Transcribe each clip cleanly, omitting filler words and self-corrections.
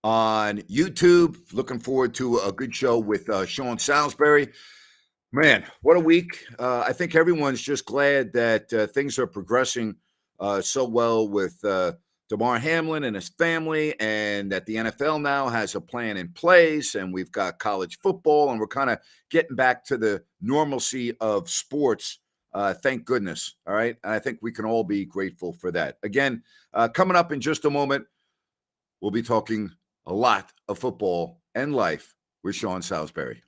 on YouTube. Looking forward to a good show with Sean Salisbury. Man, what a week. I think everyone's just glad that things are progressing so well with Damar Hamlin and his family, and that the NFL now has a plan in place, and we've got college football, and we're kind of getting back to the normalcy of sports. Thank goodness. All right. And I think we can all be grateful for that. Again, coming up in just a moment, we'll be talking a lot of football and life with Sean Salisbury.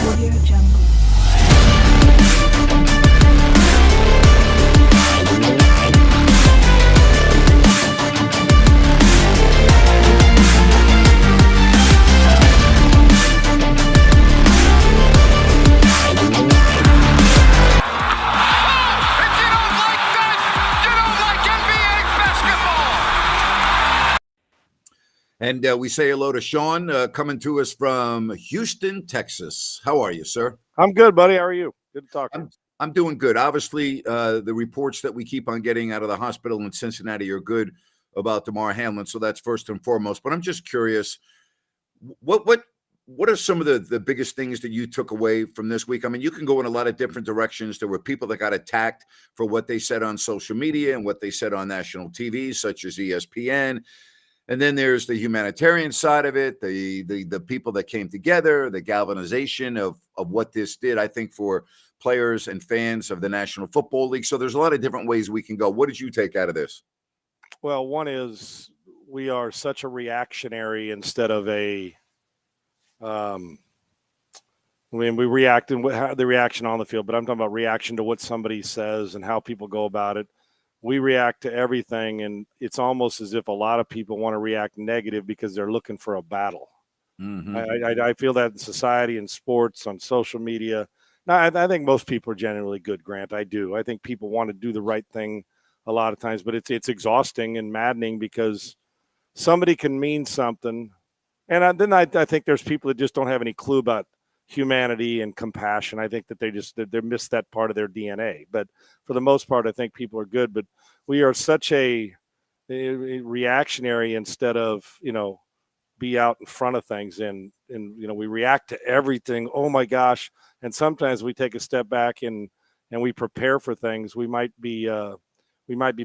Audio Jungle. And we say hello to Sean, coming to us from Houston, Texas. How are you, sir? I'm good, buddy. How are you? Good to talk to you. I'm doing good. Obviously, the reports that we keep on getting out of the hospital in Cincinnati are good about Damar Hamlin, so that's first and foremost. But I'm just curious, what are some of the biggest things that you took away from this week? I mean, you can go in a lot of different directions. There were people that got attacked for what they said on social media and what they said on national TV, such as ESPN. And then there's the humanitarian side of it, the people that came together, the galvanization of what this did, I think, for players and fans of the National Football League. So there's a lot of different ways we can go. What did you take out of this? Well, one is we are such a reactionary instead of a when we react and the reaction on the field, but I'm talking about reaction to what somebody says and how people go about it. We react to everything, and it's almost as if a lot of people want to react negative because they're looking for a battle. Mm-hmm. I feel that in society and sports, on social media. Now, I think most people are generally good, Grant. I do. I think people want to do the right thing a lot of times, but it's exhausting and maddening because somebody can mean something. And then I think there's people that just don't have any clue about humanity and compassion. I think that they miss that part of their DNA. But for the most part, I think people are good. But we are such a reactionary instead of, be out in front of things. And we react to everything. Oh, my gosh. And sometimes we take a step back and we prepare for things. We might be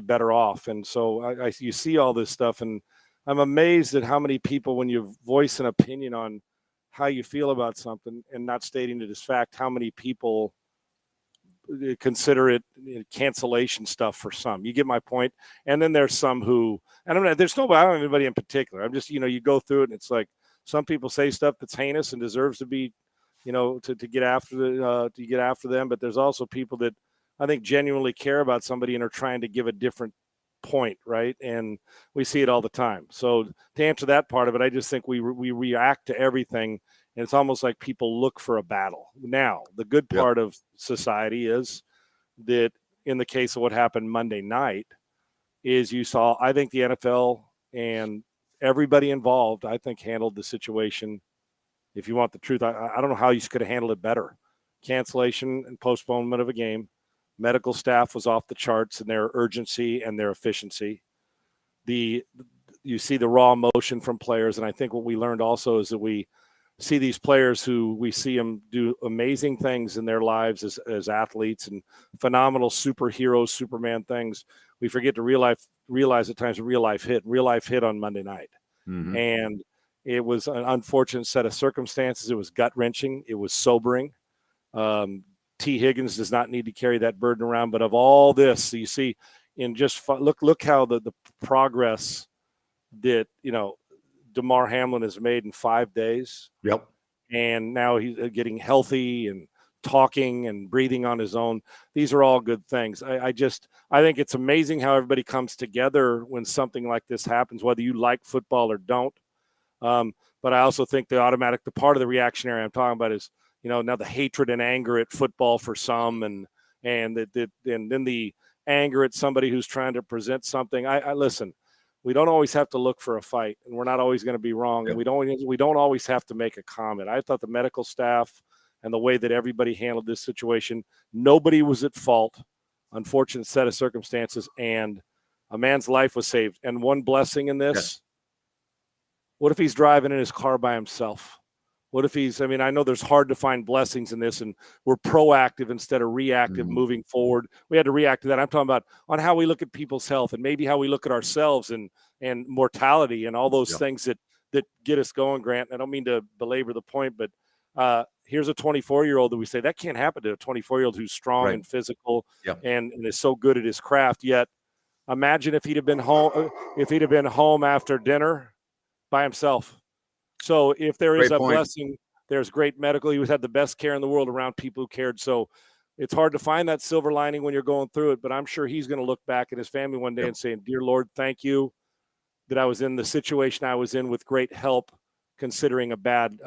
better off. And so you see all this stuff, and I'm amazed at how many people, when you voice an opinion on how you feel about something and not stating it as fact, how many people consider it cancellation stuff for some. You get my point? And then there's some who, and I don't have anybody in particular. I'm just, you go through it and it's like some people say stuff that's heinous and deserves to be, to get after them. But there's also people that I think genuinely care about somebody and are trying to give a different point, right? And we see it all the time. So to answer that part of it, I just think we react to everything, and it's almost like people look for a battle. Now, the good part of society is that in the case of what happened Monday night is you saw, I think the NFL and everybody involved, I think, handled the situation. If you want the truth, I don't know how you could have handled it better. Cancellation and postponement of a game. Medical staff was off the charts in their urgency and their efficiency. You see the raw emotion from players, and I think what we learned also is that we see these players who we see them do amazing things in their lives as athletes and phenomenal superheroes, Superman things. We forget to realize at times real life hit on Monday night. Mm-hmm. And it was an unfortunate set of circumstances. It was gut-wrenching. It was sobering. T. Higgins does not need to carry that burden around. But of all this, you see, in just look how the progress that Damar Hamlin has made in 5 days. Yep. And now he's getting healthy and talking and breathing on his own. These are all good things. I think it's amazing how everybody comes together when something like this happens, whether you like football or don't. But I also think the part of the reactionary I'm talking about is, now the hatred and anger at football for some, and then the anger at somebody who's trying to present something. I listen. We don't always have to look for a fight, and we're not always going to be wrong. Yep. And we don't always have to make a comment. I thought the medical staff and the way that everybody handled this situation. Nobody was at fault. Unfortunate set of circumstances, and a man's life was saved. And one blessing in this, Yes. what if he's driving in his car by himself? What if I know there's hard to find blessings in this, and we're proactive instead of reactive moving forward. We had to react to that. I'm talking about on how we look at people's health and maybe how we look at ourselves and mortality and all those things that get us going, Grant. I don't mean to belabor the point, but here's a 24-year-old that we say that can't happen to a 24-year-old who's strong and physical and is so good at his craft. Yet imagine if he'd have been home after dinner by himself. So if there is a blessing, there's great medical. He had the best care in the world around people who cared. So it's hard to find that silver lining when you're going through it, but I'm sure he's going to look back at his family one day and say, "Dear Lord, thank you that I was in the situation I was in with great help, considering a bad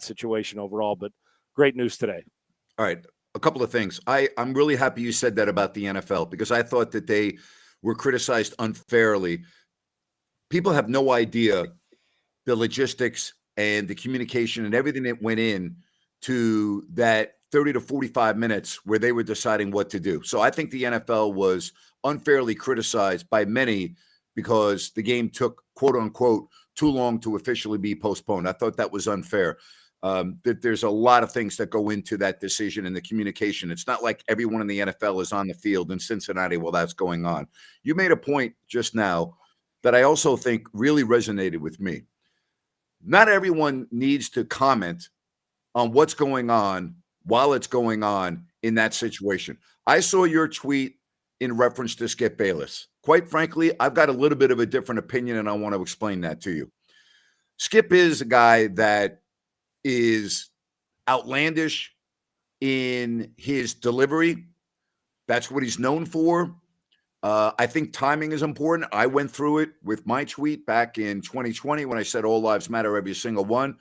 situation overall." But great news today. All right. A couple of things. I'm really happy you said that about the NFL, because I thought that they were criticized unfairly. People have no idea the logistics and the communication and everything that went in to that 30 to 45 minutes where they were deciding what to do. So I think the NFL was unfairly criticized by many because the game took, quote unquote, too long to officially be postponed. I thought that was unfair. That there's a lot of things that go into that decision and the communication. It's not like everyone in the NFL is on the field in Cincinnati while that's going on. You made a point just now that I also think really resonated with me. Not everyone needs to comment on what's going on while it's going on in that situation. I saw your tweet in reference to Skip Bayless. Quite frankly, I've got a little bit of a different opinion, and I want to explain that to you. Skip is a guy that is outlandish in his delivery. That's what he's known for. I think timing is important. I went through it with my tweet back in 2020 when I said all lives matter, every single one.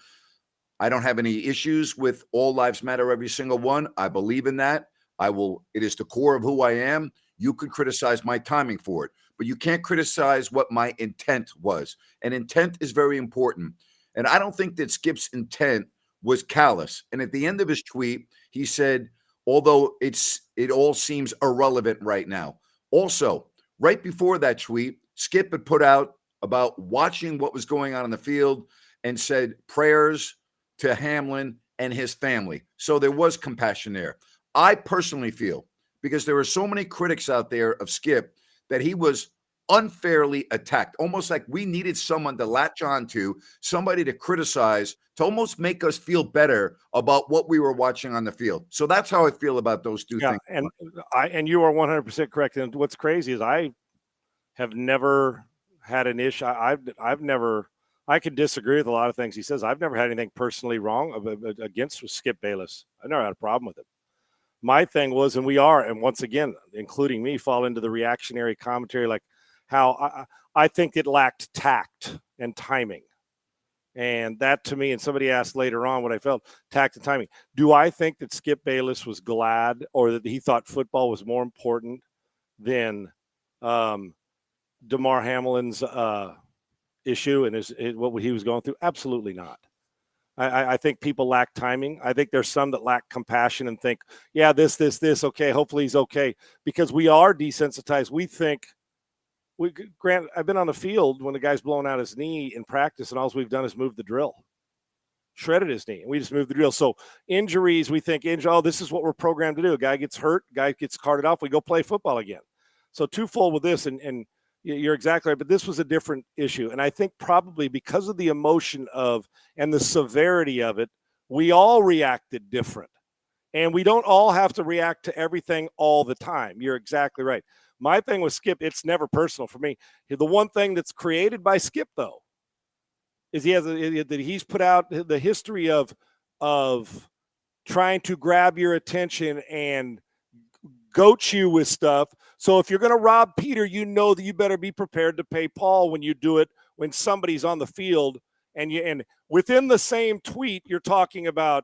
I don't have any issues with all lives matter, every single one. I believe in that. It is the core of who I am. You could criticize my timing for it, but you can't criticize what my intent was. And intent is very important. And I don't think that Skip's intent was callous. And at the end of his tweet, he said, although it all seems irrelevant right now. Also, right before that tweet, Skip had put out about watching what was going on in the field and said prayers to Hamlin and his family. So there was compassion there. I personally feel, because there are so many critics out there of Skip, that he was unfairly attacked, almost like we needed someone to latch on to, somebody to criticize, to almost make us feel better about what we were watching on the field. So that's how I feel about those two things. And you are 100% correct. And what's crazy is I have never had an issue. I can disagree with a lot of things he says. I've never had anything personally wrong against Skip Bayless. I never had a problem with it. My thing was, and once again, including me, fall into the reactionary commentary, like how I think it lacked tact and timing. And that to me, and somebody asked later on what I felt, tact and timing. Do I think that Skip Bayless was glad or that he thought football was more important than Damar Hamlin's issue and what he was going through? Absolutely not. I think people lack timing. I think there's some that lack compassion and think, yeah, this, okay, hopefully he's okay. Because we are desensitized. We think, Grant, I've been on the field when the guy's blown out his knee in practice, and all we've done is move the drill. Shredded his knee, and we just moved the drill. So injuries, we think, this is what we're programmed to do. A guy gets hurt, guy gets carted off, we go play football again. So twofold with this, and you're exactly right, but this was a different issue. And I think probably because of the emotion and the severity of it, we all reacted different. And we don't all have to react to everything all the time. You're exactly right. My thing with Skip, it's never personal for me. The one thing that's created by Skip, though, is he's put out the history of trying to grab your attention and goat you with stuff. So if you're going to rob Peter, you know that you better be prepared to pay Paul when you do it, when somebody's on the field. And within the same tweet, you're talking about,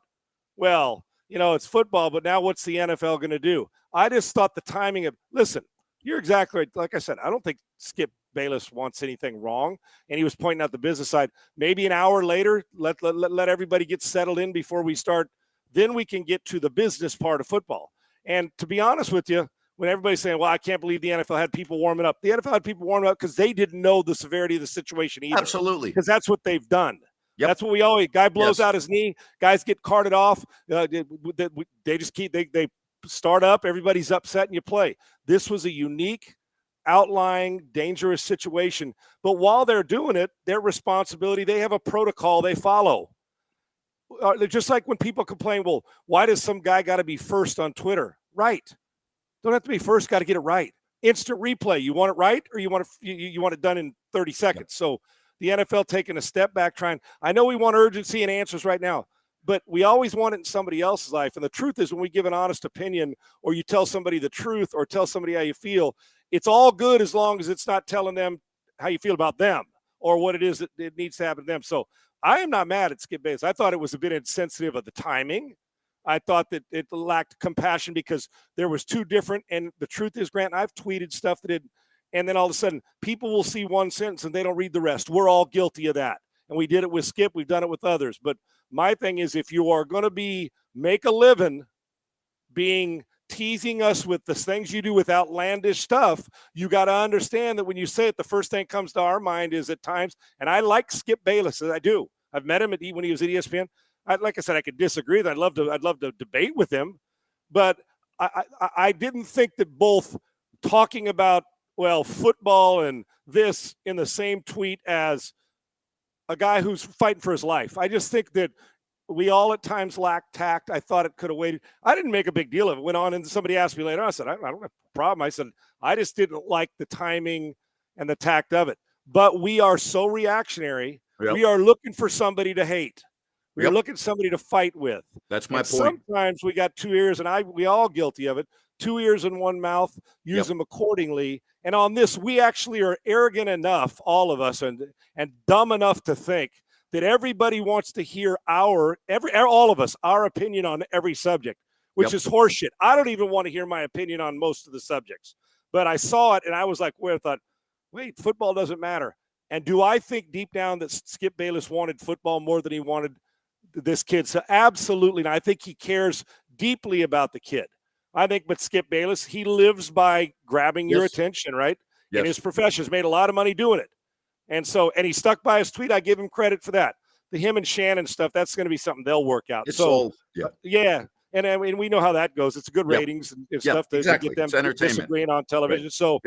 well, it's football, but now what's the NFL going to do? I just thought the timing of, listen, you're exactly right. Like I said, I don't think Skip Bayless wants anything wrong. And he was pointing out the business side. Maybe an hour later, let everybody get settled in before we start Then we can get to the business part of football. And to be honest with you, when everybody's saying, well, I can't believe the NFL had people warming up, the NFL had people warming up because they didn't know the severity of the situation either. Absolutely. Because that's what they've done. Yep. That's what we always, guy blows Yes. out his knee, guys get carted off. They just keep, they start up, everybody's upset and you play. This was a unique, outlying, dangerous situation. But while they're doing it, their responsibility, they have a protocol they follow. Just like when people complain, well, why does some guy got to be first on Twitter? Right. Don't have to be first, got to get it right. Instant replay. You want it right or you want it done in 30 seconds. So the NFL taking a step back, trying. I know we want urgency and answers right now, but we always want it in somebody else's life. And the truth is, when we give an honest opinion or you tell somebody the truth or tell somebody how you feel, it's all good as long as it's not telling them how you feel about them or what it is that it needs to happen to them. So I am not mad at Skip Bayless. I thought it was a bit insensitive of the timing. I thought that it lacked compassion because there was two different. And the truth is, Grant, I've tweeted stuff that and then all of a sudden people will see one sentence and they don't read the rest. We're all guilty of that. And we did it with Skip. We've done it with others. But my thing is, if you are going to make a living teasing us with the things you do with outlandish stuff, you got to understand that when you say it, the first thing that comes to our mind is at times, and I like Skip Bayless, I do. I've met him when he was at ESPN. Like I said, I could disagree. I'd love to debate with him, but I didn't think that both talking about, well, football and this in the same tweet as a guy who's fighting for his life. I just think that we all at times lack tact. I thought it could have waited. I didn't make a big deal of it. Went on and somebody asked me later. I said, I don't have a problem. I said, I just didn't like the timing and the tact of it. But we are so reactionary. Yep. We are looking for somebody to hate. We're looking for somebody to fight with. That's my point. Sometimes we got two ears, and we all guilty of it. 2 ears and one mouth, use them accordingly. And on this, we actually are arrogant enough, all of us, and dumb enough to think that everybody wants to hear all of us, our opinion on every subject, which is horseshit. I don't even want to hear my opinion on most of the subjects. But I saw it, and I was like, I thought, wait, football doesn't matter. And do I think deep down that Skip Bayless wanted football more than he wanted this kid? So absolutely not. I think he cares deeply about the kid. But Skip Bayless, he lives by grabbing your attention, right? In his profession, has made a lot of money doing it. And he stuck by his tweet. I give him credit for that. Him and Shannon stuff, that's going to be something they'll work out. And I mean, we know how that goes. It's good ratings and stuff to get them disagreeing on television. Right. So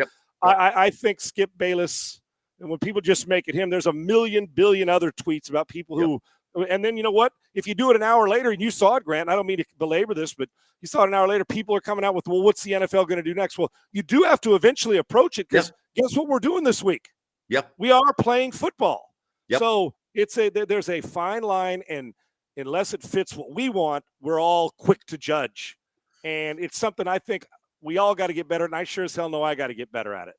I think Skip Bayless, and when people just make it him, there's a million billion other tweets about people who, and then you know what? If you do it an hour later, and you saw it, Grant, I don't mean to belabor this, but you saw it an hour later, people are coming out with, well, what's the NFL going to do next? Well, you do have to eventually approach it because guess what we're doing this week? We are playing football. So there's a fine line, and unless it fits what we want, we're all quick to judge. And it's something I think we all got to get better, and I sure as hell know I got to get better at it.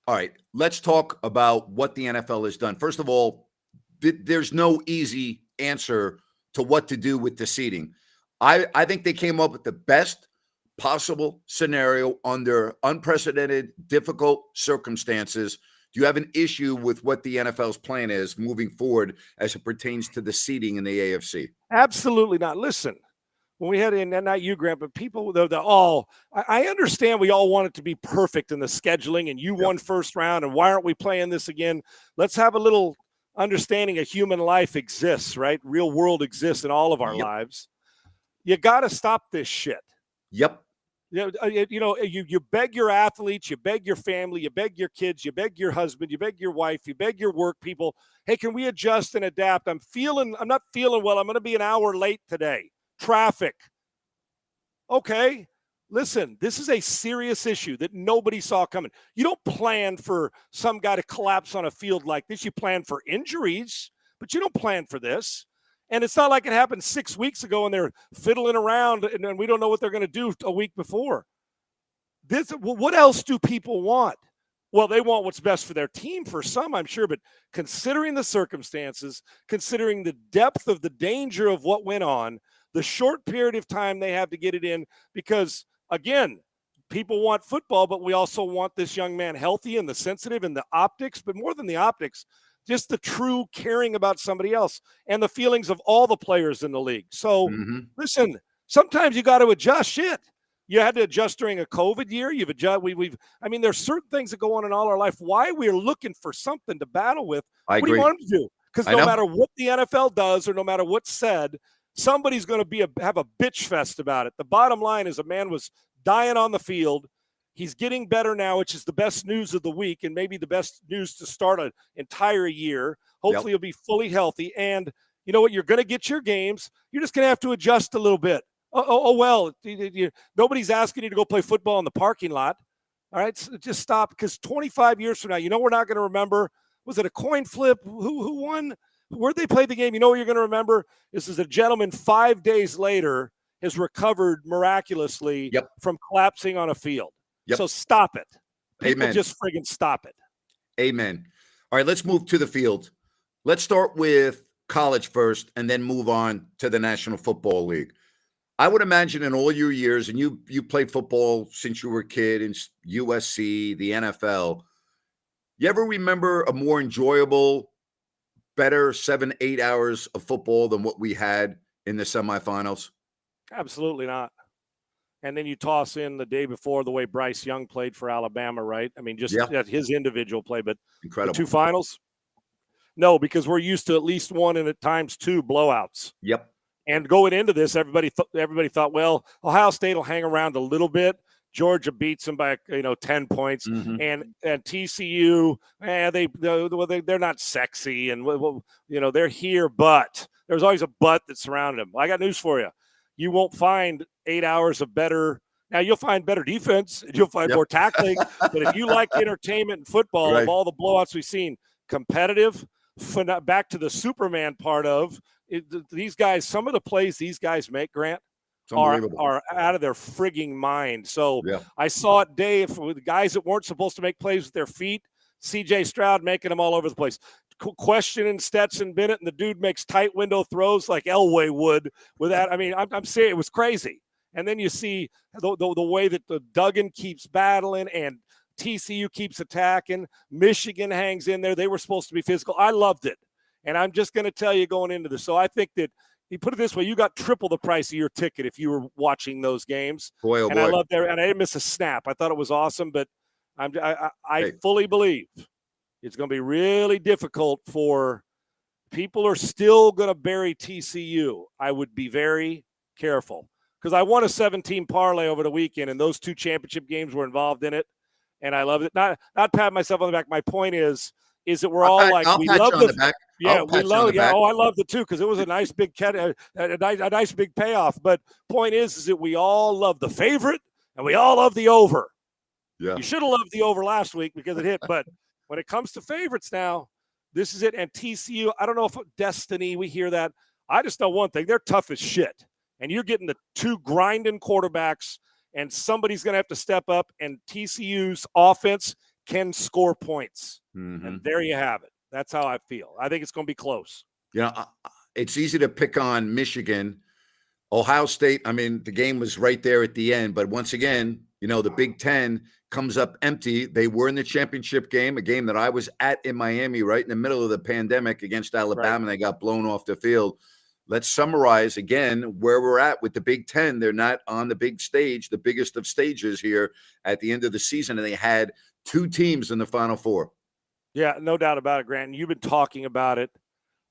All right, let's talk about what the NFL has done. First of all, there's no easy answer to what to do with the seating. I think they came up with the best possible scenario under unprecedented, difficult circumstances. Do you have an issue with what the NFL's plan is moving forward as it pertains to the seating in the AFC? Absolutely not. Listen, when we had in, not you, Grant, but people, I understand we all want it to be perfect in the scheduling, and you won first round, and why aren't we playing this again? Let's have a little understanding of human life exists, right? Real world exists in all of our lives. You got to stop this shit. You beg your athletes, you beg your family, you beg your kids, you beg your husband, you beg your wife, you beg your work people. Hey, can we adjust and adapt? I'm not feeling well. I'm going to be an hour late today. Traffic. Okay. Listen, this is a serious issue that nobody saw coming. You don't plan for some guy to collapse on a field like this. You plan for injuries, but you don't plan for this. And it's not like it happened 6 weeks ago and they're fiddling around and we don't know what they're going to do a week before. What else do people want? Well, they want what's best for their team for some, I'm sure, but considering the circumstances, considering the depth of the danger of what went on, the short period of time they have to get it in, because, again, people want football, but we also want this young man healthy and the sensitive and the optics, but more than the optics, just the true caring about somebody else and the feelings of all the players in the league. So listen, sometimes you got to adjust shit. You had to adjust during a COVID year. You've adjusted. I mean, there's certain things that go on in all our life. Why we're looking for something to battle with. I What do agree. you want them to do? Because no matter what the NFL does or no matter what's said, somebody's going to have a bitch fest about it. The bottom line is a man was dying on the field. He's getting better now, which is the best news of the week and maybe the best news to start an entire year. Hopefully he'll be fully healthy. And you know what? You're going to get your games. You're just going to have to adjust a little bit. Well, nobody's asking you to go play football in the parking lot. All right, so just stop, because 25 years from now, we're not going to remember. Was it a coin flip? Who won? Where'd they play the game? You know what you're going to remember? This is a gentleman 5 days later has recovered miraculously from collapsing on a field. So stop it. People just friggin' stop it. Amen. All right, let's move to the field. Let's start with college first and then move on to the National Football League. I would imagine in all your years, and you played football since you were a kid in USC, the NFL, you ever remember a more enjoyable, better 7-8 hours of football than what we had in the semifinals? Absolutely not. And then you toss in the day before the way Bryce Young played for Alabama, right? I mean, just his individual play, but incredible. The two finals? No, because we're used to at least one and at times two blowouts. Yep. And going into this, everybody thought, well, Ohio State will hang around a little bit. Georgia beats them by 10 points, and TCU, they're not sexy, and they're here, but there's always a but that surrounded them. I got news for you. You won't find 8 hours of better. Now, you'll find better defense. You'll find more tackling. But if you like entertainment and football, of all the blowouts we've seen, competitive, back to the Superman part of it, these guys, some of the plays these guys make, Grant, are out of their frigging mind. So I saw it, Dave, with guys that weren't supposed to make plays with their feet. C.J. Stroud making them all over the place. Questioning Stetson Bennett, and the dude makes tight window throws like Elway would with that. I mean, I'm saying it was crazy. And then you see the way that the Duggan keeps battling and TCU keeps attacking. Michigan hangs in there. They were supposed to be physical. I loved it. And I'm just going to tell you going into this. So I think that you put it this way, you got triple the price of your ticket if you were watching those games. Boy, oh and boy. I loved that. And I didn't miss a snap. I thought it was awesome, but I fully believe it's going to be really difficult for people are still going to bury TCU. I would be very careful because I won a 17 parlay over the weekend, and those two championship games were involved in it, and I loved it. Not pat myself on the back. My point is that we're all we love the back. Yeah, we love. Yeah, I loved it too because it was a nice big a nice big payoff. But point is that we all love the favorite and we all love the over. Yeah, you should have loved the over last week because it hit, but. When it comes to favorites now, this is it. And TCU, I don't know if destiny, we hear that. I just know one thing. They're tough as shit. And you're getting the two grinding quarterbacks, and somebody's going to have to step up, and TCU's offense can score points. And there you have it. That's how I feel. I think it's going to be close. It's easy to pick on Michigan. Ohio State, I mean, the game was right there at the end. But once again, the Big Ten comes up empty. They were in the championship game, a game that I was at in Miami right in the middle of the pandemic against Alabama, and they got blown off the field. Let's summarize again where we're at with the Big Ten. They're not on the big stage, the biggest of stages here at the end of the season, and they had two teams in the Final Four. Yeah, no doubt about it, Grant. You've been talking about it.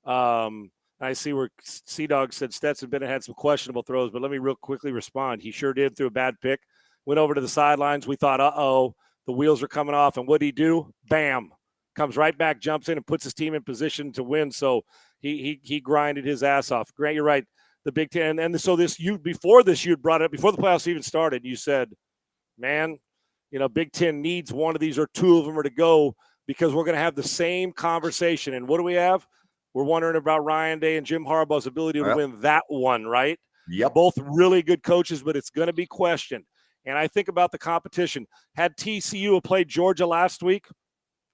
I see where C-Dog said Stetson Bennett had some questionable throws, but let me real quickly respond. He sure did, threw a bad pick. Went over to the sidelines. We thought, the wheels are coming off. And what did he do? Bam. Comes right back, jumps in, and puts his team in position to win. So he grinded his ass off. Grant, you're right. The Big Ten. And so before you had brought it up, before the playoffs even started, you said, man, Big Ten needs one of these or two of them are to go because we're going to have the same conversation. And what do we have? We're wondering about Ryan Day and Jim Harbaugh's ability to win that one, right? Yep. Both really good coaches, but it's going to be questioned. And I think about the competition. Had TCU played Georgia last week,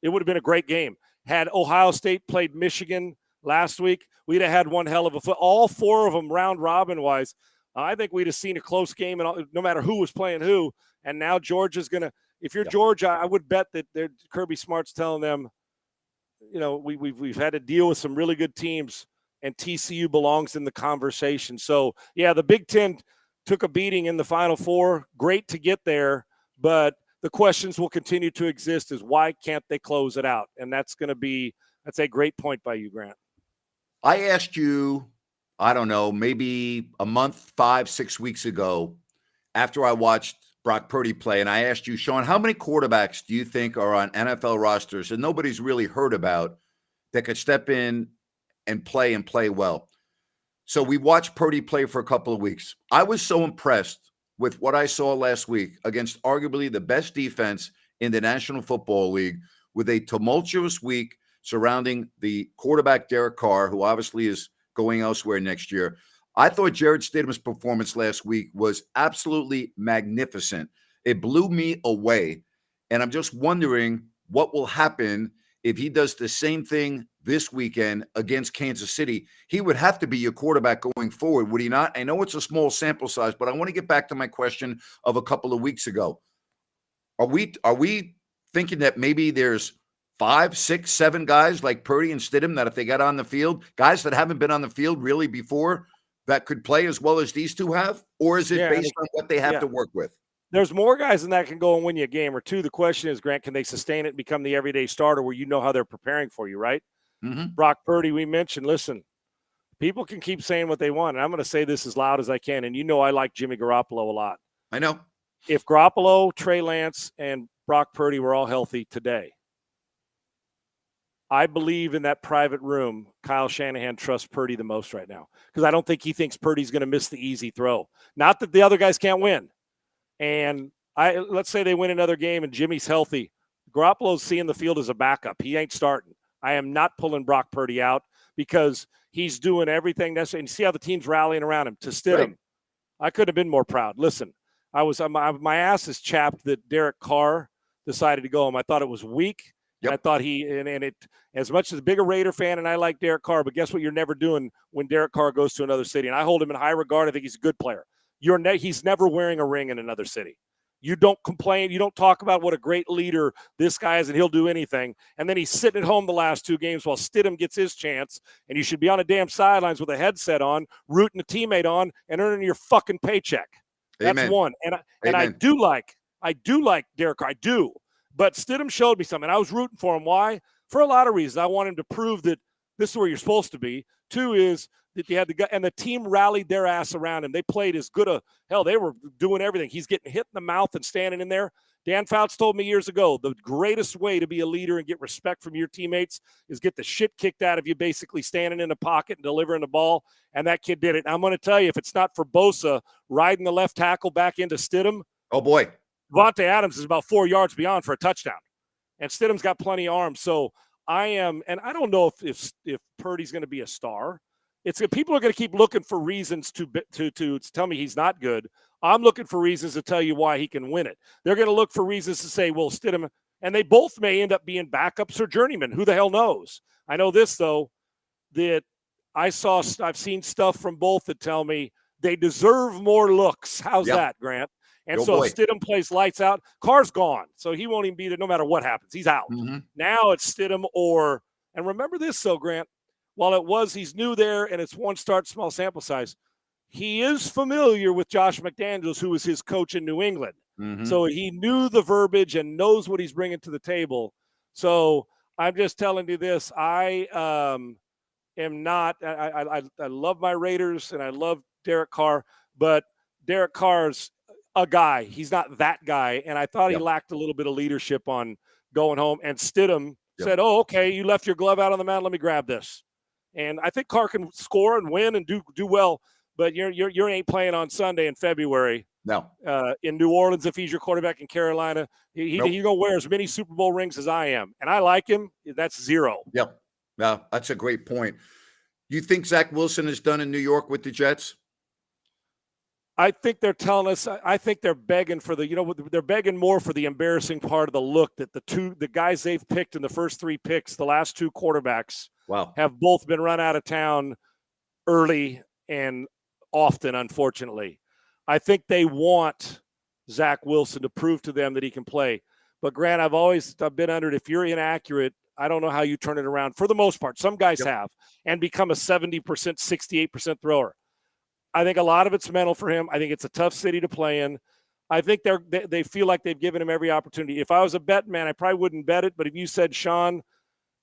it would have been a great game. Had Ohio State played Michigan last week, we'd have had one hell of a foot. All four of them round robin wise. I think we'd have seen a close game, and no matter who was playing who. And now Georgia's going to – if you're Georgia, I would bet that Kirby Smart's telling them, we've had to deal with some really good teams, and TCU belongs in the conversation. So yeah, the Big Ten took a beating in the Final Four. Great to get there, but the questions will continue to exist: is why can't they close it out? And that's a great point by you, Grant. I asked you, I don't know, maybe a month, 5, 6 weeks ago, after I watched Brock Purdy play, and I asked you, Sean, how many quarterbacks do you think are on NFL rosters and nobody's really heard about that could step in and play well? So we watched Purdy play for a couple of weeks. I was so impressed with what I saw last week against arguably the best defense in the National Football League, with a tumultuous week surrounding the quarterback Derek Carr, who obviously is going elsewhere next year. I thought Jared Stidham's performance last week was absolutely magnificent. It blew me away. And I'm just wondering what will happen if he does the same thing this weekend against Kansas City. He would have to be your quarterback going forward, would he not? I know it's a small sample size, but I want to get back to my question of a couple of weeks ago. Are we thinking that maybe there's 5, 6, 7 guys like Purdy and Stidham that if they got on the field, guys that haven't been on the field really before, that could play as well as these two have? Or is it based on what they have to work with? There's more guys than that can go and win you a game or two. The question is, Grant, can they sustain it and become the everyday starter where you know how they're preparing for you, right? Mm-hmm. Brock Purdy, we mentioned, listen, people can keep saying what they want, and I'm going to say this as loud as I can, and you know I like Jimmy Garoppolo a lot. I know. If Garoppolo, Trey Lance, and Brock Purdy were all healthy today, I believe in that private room, Kyle Shanahan trusts Purdy the most right now, because I don't think he thinks Purdy's going to miss the easy throw. Not that the other guys can't win. And let's say they win another game and Jimmy's healthy. Garoppolo's seeing the field as a backup. He ain't starting. I am not pulling Brock Purdy out because he's doing everything necessary. And see how the team's rallying around him. To Stidham, right. I could have been more proud. Listen, my ass is chapped that Derek Carr decided to go home. I thought it was weak. Yep. I thought it, as much as a bigger Raider fan, and I like Derek Carr, but guess what you're never doing when Derek Carr goes to another city? And I hold him in high regard. I think he's a good player. He's never wearing a ring in another city. You don't complain. You don't talk about what a great leader this guy is and he'll do anything. And then he's sitting at home the last 2 games while Stidham gets his chance. And you should be on the damn sidelines with a headset on, rooting a teammate on, and earning your fucking paycheck. That's Amen. one. And I do like Derek Carr. I do. But Stidham showed me something. I was rooting for him. Why? For a lot of reasons. I want him to prove that this is where you're supposed to be. 2 is that they had the guy, and the team rallied their ass around him. They played as good hell. They were doing everything. He's getting hit in the mouth and standing in there. Dan Fouts told me years ago, the greatest way to be a leader and get respect from your teammates is get the shit kicked out of you, basically standing in the pocket and delivering the ball. And that kid did it. And I'm going to tell you, if it's not for Bosa riding the left tackle back into Stidham, oh boy, Devontae Adams is about 4 yards beyond for a touchdown. And Stidham's got plenty of arms. So I am, and I don't know if Purdy's going to be a star. People are going to keep looking for reasons to tell me he's not good. I'm looking for reasons to tell you why he can win it. They're going to look for reasons to say, well, Stidham, and they both may end up being backups or journeymen. Who the hell knows? I know this, though, that I've seen stuff from both that tell me they deserve more looks. How's that, Grant? And if Stidham plays lights out, Carr's gone. So he won't even be there no matter what happens. He's out. Mm-hmm. Now it's Stidham and remember this, though, Grant, while he's new there and it's 1 start, small sample size, he is familiar with Josh McDaniels, who was his coach in New England. Mm-hmm. So he knew the verbiage and knows what he's bringing to the table. So I'm just telling you this. I am not – I love my Raiders and I love Derek Carr, but Derek Carr's a guy. He's not that guy. And I thought he lacked a little bit of leadership on going home. And Stidham said, oh, okay, you left your glove out on the mound. Let me grab this. And I think Carr can score and win and do well. But you ain't playing on Sunday in February. No. In New Orleans, if he's your quarterback in Carolina, he's going to wear as many Super Bowl rings as I am. And I like him. That's 0. Yep. Yeah, that's a great point. You think Zach Wilson is done in New York with the Jets? I think they're telling us. I think they're begging for they're begging more for the embarrassing part of the look that the guys they've picked in the first 3 picks, the last 2 quarterbacks, have both been run out of town early and often, unfortunately. I think they want Zach Wilson to prove to them that he can play. But Grant, I've been under it. If you're inaccurate, I don't know how you turn it around for the most part. Some guys Yep. have and become a 70%, 68% thrower. I think a lot of it's mental for him. I think it's a tough city to play in. I think they feel like they've given him every opportunity. If I was a bet man, I probably wouldn't bet it. But if you said, Sean,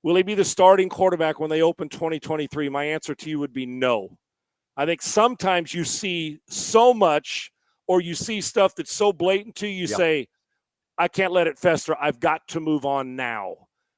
will he be the starting quarterback when they open 2023? My answer to you would be no. I think sometimes you see so much or you see stuff that's so blatant to you, Yep. say, I can't let it fester. I've got to move on now.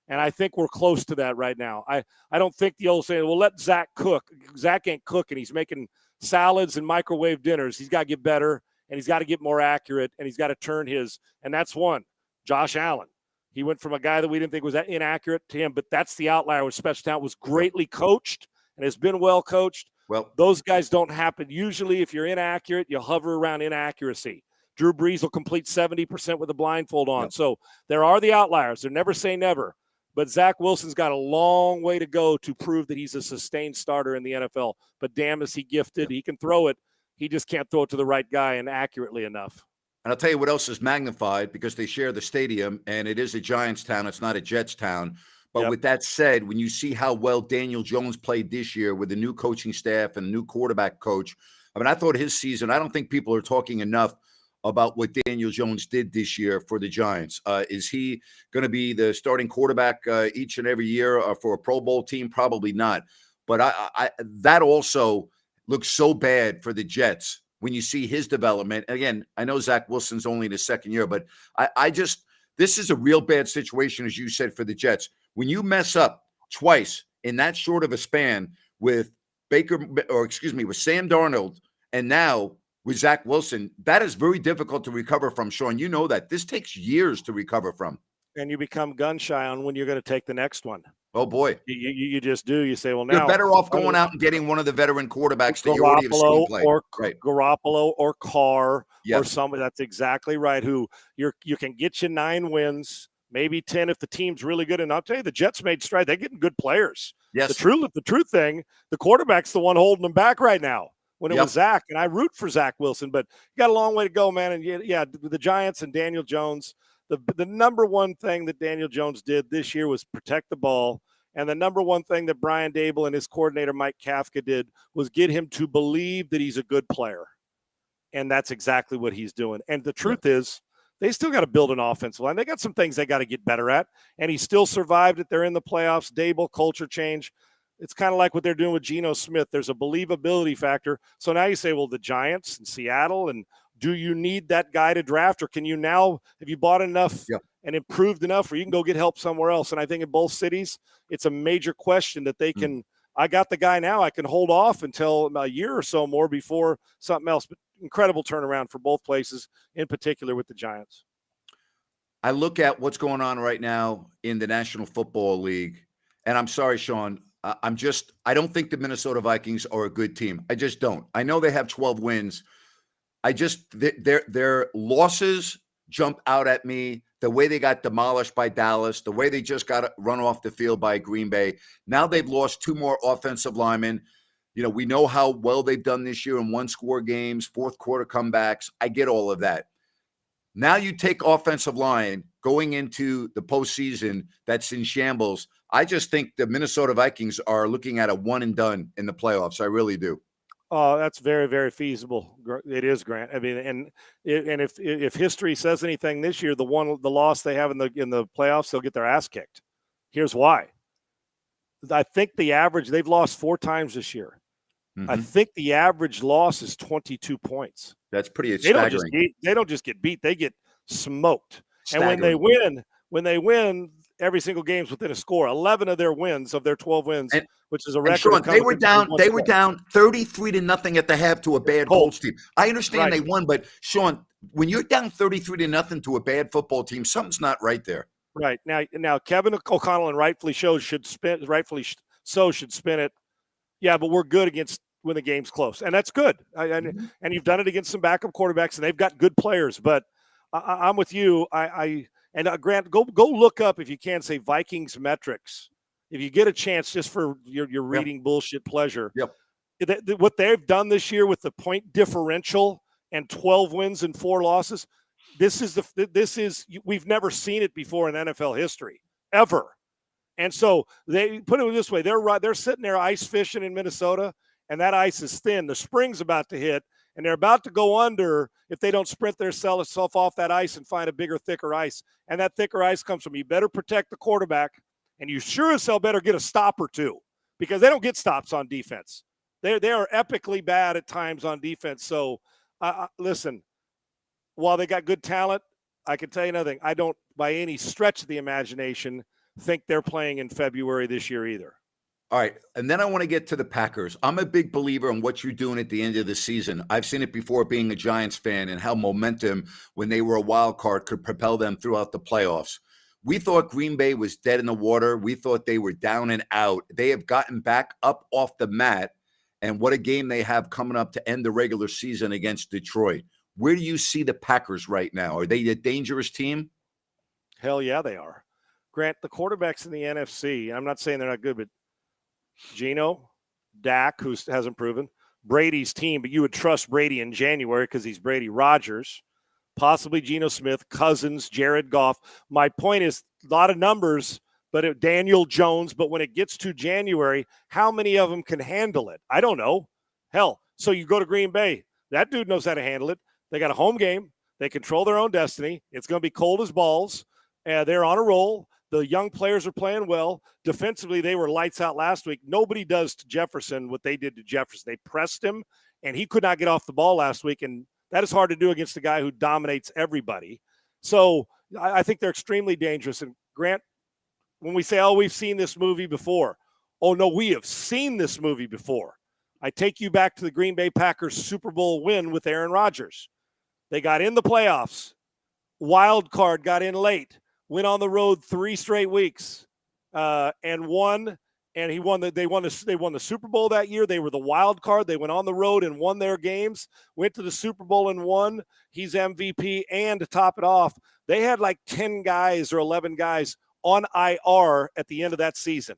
And I think we're close to that right now. I don't think the old saying, well, let Zach cook. Zach ain't cooking. He's making salads and microwave dinners. He's got to get better, and he's got to get more accurate, and he's got to turn his – and that's one. Josh Allen. He went from a guy that we didn't think was that inaccurate to him, but that's the outlier with special talent, was greatly coached and has been well coached. Well, those guys don't happen. Usually if you're inaccurate, you hover around inaccuracy. Drew Brees will complete 70% with a blindfold on. Yep. So there are the outliers. They're never say never. But Zach Wilson's got a long way to go to prove that he's a sustained starter in the NFL. But damn, is he gifted. He can throw it. He just can't throw it to the right guy and accurately enough. And I'll tell you what else is magnified, because they share the stadium, and it is a Giants town. It's not a Jets town. But Yep. with that said, when you see how well Daniel Jones played this year with the new coaching staff and a new quarterback coach, I mean, I thought his season, I don't think people are talking enough about what Daniel Jones did this year for the Giants. Is he going to be the starting quarterback each and every year for a Pro Bowl team? Probably not. But I that also looks so bad for the Jets when you see his development. Again, I know Zach Wilson's only in his second year, but I just, this is a real bad situation, as you said, for the Jets. When you mess up twice in that short of a span with with Sam Darnold, and now with Zach Wilson, that is very difficult to recover from, Sean. You know that. This takes years to recover from. And you become gun shy on when you're going to take the next one. Oh, boy. You just do. You say, well, now. You're better off going out and getting one of the veteran quarterbacks that you already have seen play. Right. Garoppolo or Carr or Yes. somebody. That's exactly right. Who you can get you 9 wins, maybe 10 if the team's really good. And I'll tell you, the Jets made stride. They're getting good players. Yes. The truth thing, the quarterback's the one holding them back right now. When it Yep. was Zach, and I root for Zach Wilson, but you got a long way to go, man. And yeah, the Giants and Daniel Jones, the number one thing that Daniel Jones did this year was protect the ball. And the number one thing that Brian Dable and his coordinator, Mike Kafka, did was get him to believe that he's a good player. And that's exactly what he's doing. And the truth is, they still got to build an offensive line. They got some things they got to get better at. And he still survived it. They're in the playoffs. Dable, culture change. It's kind of like what they're doing with Geno Smith. There's a believability factor. So now you say, well, the Giants and Seattle, and do you need that guy to draft? Or can you now, have you bought enough and improved enough where you can go get help somewhere else? And I think in both cities, it's a major question that they can, I got the guy now, I can hold off until a year or so more before something else. But incredible turnaround for both places, in particular with the Giants. I look at what's going on right now in the National Football League, and I'm sorry, Sean, I don't think the Minnesota Vikings are a good team. I just don't. I know they have 12 wins. Their losses jump out at me. The way they got demolished by Dallas, the way they just got run off the field by Green Bay. Now they've lost 2 more offensive linemen. You know, we know how well they've done this year in 1-score games, fourth quarter comebacks. I get all of that. Now you take offensive line going into the postseason that's in shambles. I just think the Minnesota Vikings are looking at a one and done in the playoffs. I really do. Oh, that's very, very feasible. It is, Grant. I mean, and if history says anything this year, the loss they have in the playoffs, they'll get their ass kicked. Here's why. I think the average, they've lost 4 times this year. Mm-hmm. I think the average loss is 22 points. That's pretty staggering. They don't just get beat; they get smoked. Staggering. And when they win, every single game's within a score. 11 of their wins, of their 12 wins, which is a record. Sean, they were down 33-0 at the half to a bad Colts team. I understand they won, but Sean, when you're down 33-0 to a bad football team, something's not right there. Right. Now Kevin O'Connell and rightfully should spin it. Yeah, but we're good against when the game's close, and that's good. And you've done it against some backup quarterbacks, and they've got good players. But I'm with you. Grant, go look up if you can, say Vikings metrics. If you get a chance, just for your reading bullshit pleasure. Yep. What they've done this year with the point differential and 12 wins and 4 losses, this is we've never seen it before in NFL history ever. And so they put it this way: they're sitting there ice fishing in Minnesota, and that ice is thin. The spring's about to hit, and they're about to go under if they don't sprint themselves off that ice and find a bigger, thicker ice. And that thicker ice comes from you better protect the quarterback, and you sure as hell better get a stop or two, because they don't get stops on defense. They are epically bad at times on defense. So listen, while they got good talent, I can tell you nothing. I don't, by any stretch of the imagination, think they're playing in February this year either. All right. And then I want to get to the Packers. I'm a big believer in what you're doing at the end of the season. I've seen it before being a Giants fan, and how momentum, when they were a wild card, could propel them throughout the playoffs. We thought Green Bay was dead in the water. We thought they were down and out. They have gotten back up off the mat. And what a game they have coming up to end the regular season against Detroit. Where do you see the Packers right now? Are they a dangerous team? Hell yeah, they are. Grant, the quarterbacks in the NFC, I'm not saying they're not good, but Geno, Dak, who hasn't proven, Brady's team, but you would trust Brady in January because he's Brady. Rodgers, possibly Geno Smith, Cousins, Jared Goff. My point is a lot of numbers, but Daniel Jones. But when it gets to January, how many of them can handle it? I don't know. Hell, so you go to Green Bay. That dude knows how to handle it. They got a home game. They control their own destiny. It's going to be cold as balls. They're on a roll. The young players are playing well. Defensively, they were lights out last week. Nobody does to Jefferson what they did to Jefferson. They pressed him, and he could not get off the ball last week, and that is hard to do against a guy who dominates everybody. So I think they're extremely dangerous. And, Grant, when we say, oh, we've seen this movie before, oh, no, we have seen this movie before. I take you back to the Green Bay Packers Super Bowl win with Aaron Rodgers. They got in the playoffs. Wild card got in late. Went on the road 3 straight weeks and won. And they won the Super Bowl that year. They were the wild card. They went on the road and won their games. Went to the Super Bowl and won. He's MVP. And to top it off, they had like 10 guys or 11 guys on IR at the end of that season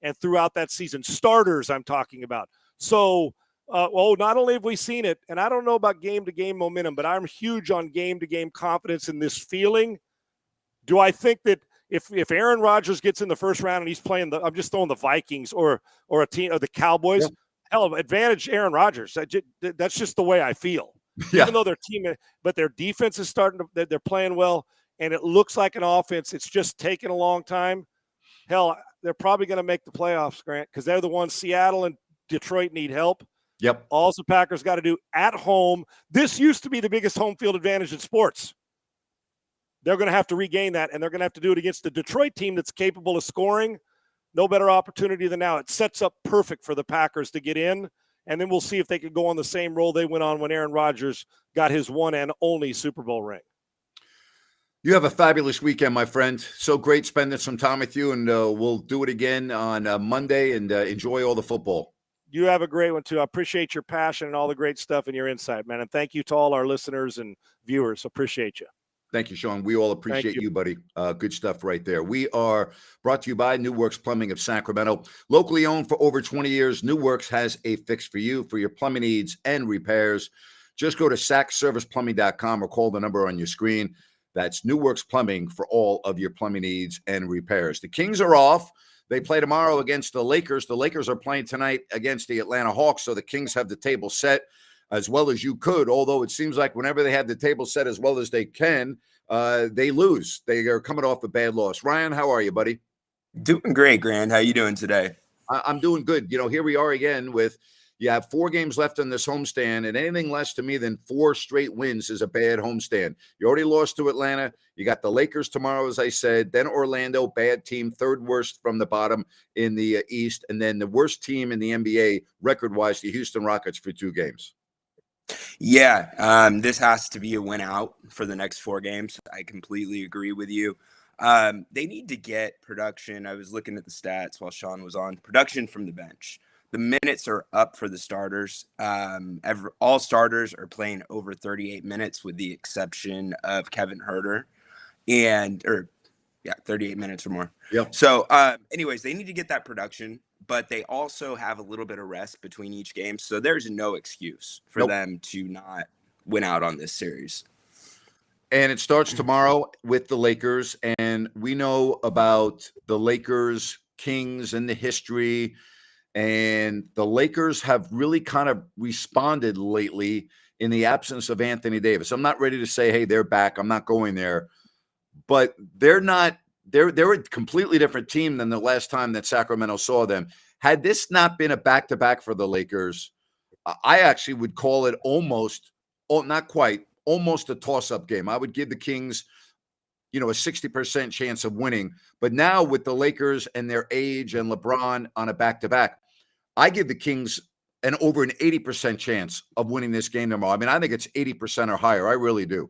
and throughout that season. Starters, I'm talking about. So, not only have we seen it, and I don't know about game-to-game momentum, but I'm huge on game-to-game confidence in this feeling. Do I think that if Aaron Rodgers gets in the first round and he's playing I'm just throwing the Vikings or a team or the Cowboys, Yep. hell, advantage Aaron Rodgers. That's just the way I feel. Yeah. Even though their team, but their defense is they're playing well, and it looks like an offense. It's just taking a long time. Hell, they're probably going to make the playoffs, Grant, because they're the ones. Seattle and Detroit need help. Yep. All the Packers got to do at home. This used to be the biggest home field advantage in sports. They're going to have to regain that, and they're going to have to do it against the Detroit team that's capable of scoring. No better opportunity than now. It sets up perfect for the Packers to get in, and then we'll see if they can go on the same roll they went on when Aaron Rodgers got his one and only Super Bowl ring. You have a fabulous weekend, my friend. So great spending some time with you, and we'll do it again on Monday, and enjoy all the football. You have a great one, too. I appreciate your passion and all the great stuff and your insight, man. And thank you to all our listeners and viewers. Appreciate you. Thank you, Sean. We all appreciate you, buddy. Good stuff right there. We are brought to you by New Works Plumbing of Sacramento. Locally owned for over 20 years, New Works has a fix for you for your plumbing needs and repairs. Just go to sacserviceplumbing.com or call the number on your screen. That's New Works Plumbing for all of your plumbing needs and repairs. The Kings are off. They play tomorrow against the Lakers. The Lakers are playing tonight against the Atlanta Hawks, so the Kings have the table set as well as you could, although it seems like whenever they have the table set as well as they can, they lose. They are coming off a bad loss. Ryan, how are you, buddy? Doing great, Grant. How you doing today? I'm doing good. You know, here we are again with you have 4 games left on this homestand, and anything less to me than 4 straight wins is a bad homestand. You already lost to Atlanta. You got the Lakers tomorrow, as I said, then Orlando, bad team, 3rd worst from the bottom in the East, and then the worst team in the NBA record-wise, the Houston Rockets for 2 games. Yeah, this has to be a win out for the next 4 games. I completely agree with you. They need to get production. I was looking at the stats while Sean was on. Production from the bench. The minutes are up for the starters. All starters are playing over 38 minutes with the exception of Kevin Huerter. 38 minutes or more. Yep. So anyways, they need to get that production, but they also have a little bit of rest between each game. So there's no excuse for them to not win out on this series. And it starts tomorrow with the Lakers. And we know about the Lakers, Kings, and the history. And the Lakers have really kind of responded lately in the absence of Anthony Davis. I'm not ready to say, hey, they're back. I'm not going there. But they're not, they're a completely different team than the last time that Sacramento saw them. Had this not been a back-to-back for the Lakers, I actually would call it almost, not quite, almost a toss-up game. I would give the Kings, a 60% chance of winning. But now with the Lakers and their age and LeBron on a back-to-back, I give the Kings over an 80% chance of winning this game tomorrow. I mean, I think it's 80% or higher. I really do.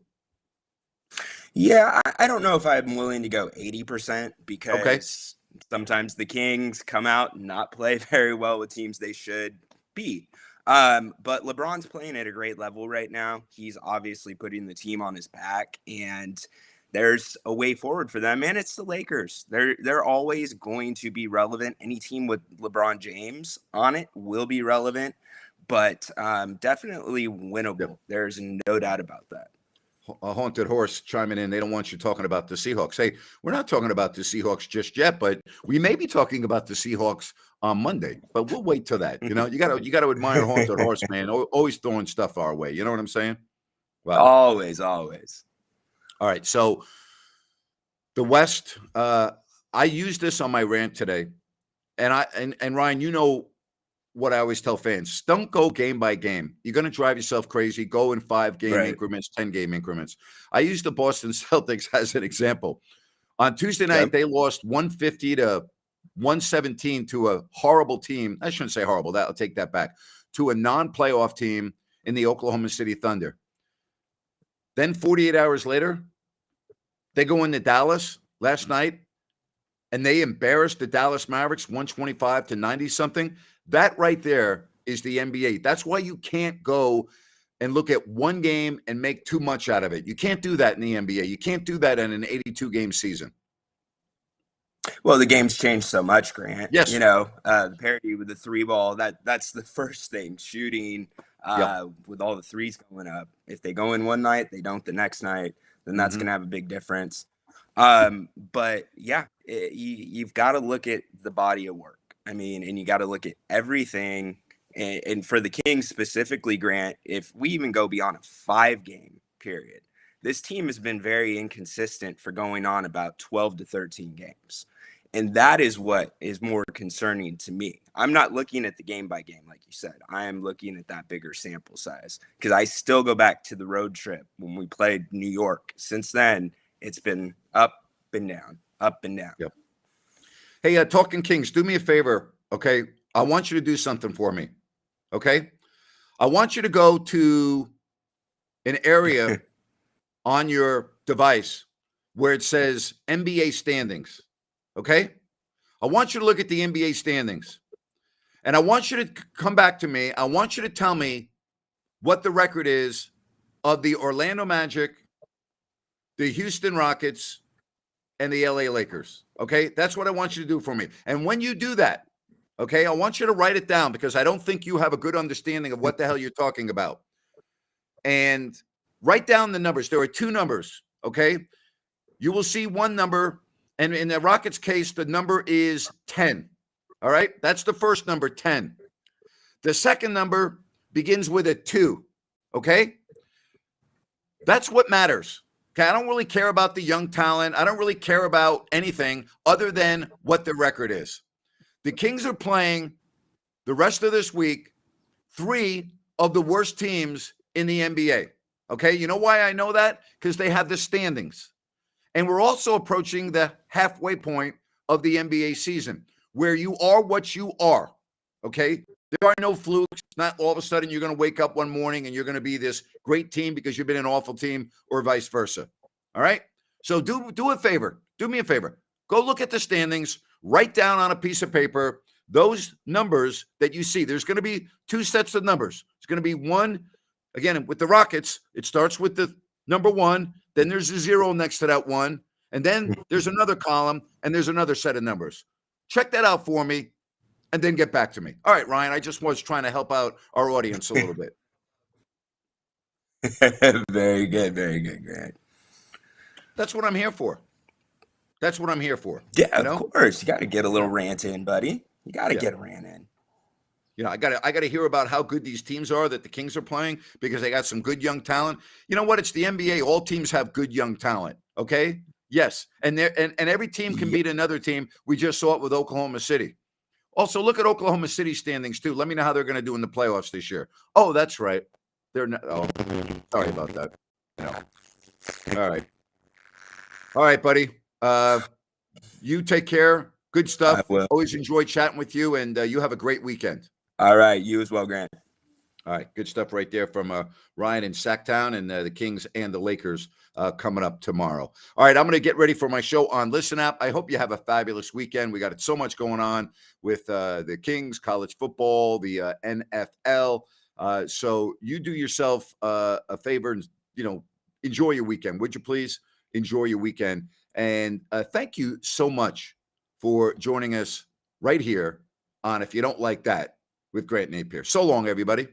Yeah, I don't know if I'm willing to go 80% because sometimes the Kings come out and not play very well with teams they should beat. But LeBron's playing at a great level right now. He's obviously putting the team on his back, and there's a way forward for them. And it's the Lakers. They're always going to be relevant. Any team with LeBron James on it will be relevant, but definitely winnable. Yep. There's no doubt about that. A haunted horse chiming in. They don't want you talking about the Seahawks. Hey, we're not talking about the Seahawks just yet, but we may be talking about the Seahawks on Monday. But we'll wait till that. You got to admire haunted horse, man. Always throwing stuff our way. You know what I'm saying? Wow. Always. All right. So the West. I used this on my rant today, and Ryan, what I always tell fans, don't go game by game. You're going to drive yourself crazy. Go in 5-game increments, 10-game increments. I use the Boston Celtics as an example. On Tuesday night, they lost 150 to 117 to a horrible team. I shouldn't say horrible. I'll take that back. To a non-playoff team in the Oklahoma City Thunder. Then 48 hours later, they go into Dallas last night, and they embarrassed the Dallas Mavericks 125 to 90-something. That right there is the NBA. That's why you can't go and look at one game and make too much out of it. You can't do that in the NBA. You can't do that in an 82-game season. Well, the game's changed so much, Grant. Yes. The parity with the three ball, that's the first thing. Shooting with all the threes going up. If they go in one night, they don't the next night, then that's going to have a big difference. But yeah, you've got to look at the body of work. I mean, and you got to look at everything. And for the Kings specifically, Grant, if we even go beyond a 5-game period, this team has been very inconsistent for going on about 12 to 13 games. And that is what is more concerning to me. I'm not looking at the game by game, like you said. I am looking at that bigger sample size because I still go back to the road trip when we played New York. Since then, it's been up and down, up and down. Yep. Hey, Talking Kings, do me a favor, okay? I want you to do something for me, okay? I want you to go to an area on your device where it says NBA standings, okay? I want you to look at the NBA standings, and I want you to come back to me. I want you to tell me what the record is of the Orlando Magic, the Houston Rockets, and the LA Lakers. Okay, that's what I want you to do for me. And when you do that, okay, I want you to write it down because I don't think you have a good understanding of what the hell you're talking about. And write down the numbers. There are 2 numbers, okay? You will see one number, and in the Rockets case, the number is 10. All right, that's the first number, 10. The second number begins with a 2, okay? That's what matters. Okay, I don't really care about the young talent. I don't really care about anything other than what the record is. The Kings are playing the rest of this week 3 of the worst teams in the NBA. Okay, you know why I know that? Because they have the standings. And we're also approaching the halfway point of the NBA season where you are what you are. Okay, there are no flukes. Not all of a sudden you're going to wake up one morning and you're going to be this great team because you've been an awful team or vice versa. All right. So do a favor. Do me a favor. Go look at the standings. Write down on a piece of paper those numbers that you see. There's going to be 2 sets of numbers. It's going to be one, again, with the Rockets, it starts with the number 1. Then there's a 0 next to that 1. And then there's another column and there's another set of numbers. Check that out for me and then get back to me. All right, Ryan, I just was trying to help out our audience a little bit. Very good, Grant. That's what I'm here for. That's what I'm here for. Yeah, You of know? course. You got to get a little rant in, buddy. You got to Yeah. get a rant in. You know, I gotta hear about how good these teams are that the Kings are playing because they got some good young talent. You know what? It's the NBA. All teams have good young talent. Okay. Yes. And every team can Yeah. beat another team. We just saw it with Oklahoma City. Also, look at Oklahoma City standings too. Let me know how they're going to do in the playoffs this year. Oh, that's right. They're not. Oh, sorry about that. No. All right. All right, buddy. You take care. Good stuff. I will. Always enjoy chatting with you, and you have a great weekend. All right. You as well, Grant. All right, good stuff right there from Ryan in Sacktown, and the Kings and the Lakers coming up tomorrow. All right, I'm going to get ready for my show on Listen App. I hope you have a fabulous weekend. We got so much going on with the Kings, college football, the NFL. So you do yourself a favor and, enjoy your weekend. Would you please enjoy your weekend? And thank you so much for joining us right here on If You Don't Like That with Grant Napier. So long, everybody.